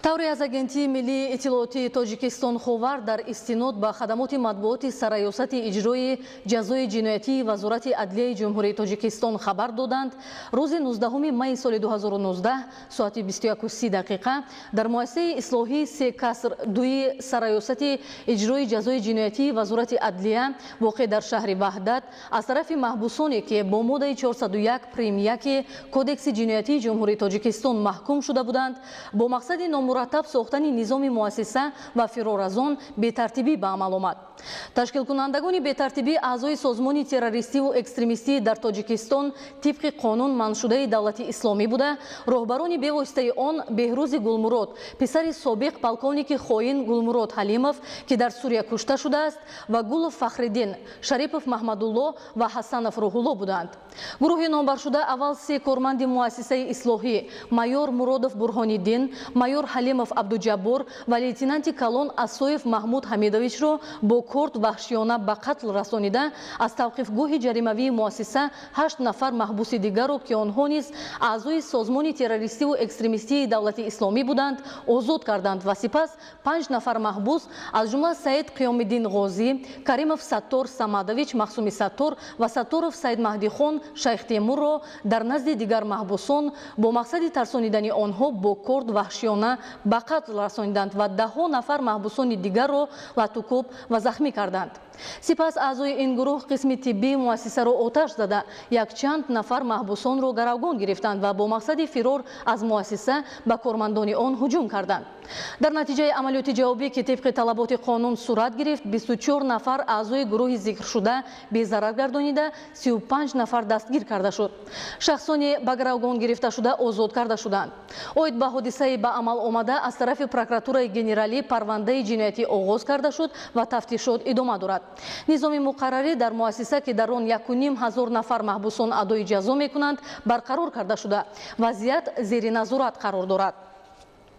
тавре аз агентии миллии иттилооти Тоҷикистон ховар дар истинод ба хадамоти матбуоти сараёсати иҷрои ҷазои ҷиноятии Вазорати Адлияи Ҷумҳурии Тоҷикистон хабар доданд, рӯзи 19 майи соли 2019 соати 21:30 дар муассисаи ислоҳии Секаср дуи сараёсати иҷрои ҷазои ҷиноятии Вазорати Адлия воқеъ дар шаҳри Ваҳдат аз тарафи маҳбусоне ки бо моддаи 401 прим 1 Кодекси ҷиноятии Ҷумҳурии Тоҷикистон маҳкум шуда буданд, бо мақсади номураттаб сохтани низоми муассиса ва фирор аз он бетартибӣ ба амал омад. Ташкилкунандагони бетартибӣ аъзои созмони террористиву экстремистӣ дар Тоҷикистон тибқи қонун манъшудаи давлати исломӣ буда, роҳбарони бевоситаи он Беҳрӯзи Гулмурод, писари собиқ полковники хоин Гулмурод Ҳалимов, ки дар Сурия кушта шудааст, ва Гулов Фахриддин, Шарипов Маҳмадулло ва Ҳасанов Рӯҳулло буданд. Гурӯҳи номбаршуда аввал 3 корманди муассисаи ислоҳӣ майор Муродов Бурҳониддин, майор Ҳалимов Абдуҷаббор ва лейтенанти калон Асоев Маҳмуд Ҳамидовичро бо корд ваҳшиёна ба қатл расонида, аз тавқифгоҳи ҷаримавии муассиса 8 нафар маҳбуси дигарро ки онҳо низ аъзои созмони террористиву экстремистии давлати исломӣ буданд, озод карданд ва сипас 5 нафар маҳбус аз ҷумла Саид Қиёмиддин Ғозӣ, Каримов Саттор Самадович Махсуми Саттор ва Сатторов Саидмаҳдихон Шайх Темурро дар назди дигар маҳбусон бо мақсади тарсонидани онҳо бо корд ваҳшиёна ба қатл расониданд ва даҳҳо нафар маҳбусони дигарро латукоб ва захмӣ карданд. Сипас аъзои ин гурӯҳ қисми тиббии муассисаро оташ зада, якчанд нафар маҳбусонро гаравгон гирифтанд ва бо мақсади фирор аз муассиса ба кормандони он ҳуҷум карданд. Дар натиҷаи амалиёти ҷавобӣ ки тибқи талаботи қонун сурат гирифт, 24 нафар аъзои гурӯҳи зикршуда безарар гардонида, 35 нафар дастгир карда шуд. Шахсони ба гаравгон гирифта шуда озод карда шуданд. Оид ба ҳодисаи ба амал омада аз тарафи прокуратураи генералӣ парвандаи ҷиноятӣ оғоз карда шуд ва тафтишот идома дорад. низоми муқаррарӣ дар муассиса ки дар он 1500 нафар маҳбусон адои ҷазо мекунанд барқарор карда шуда, вазъият зери назорат қарор дорад.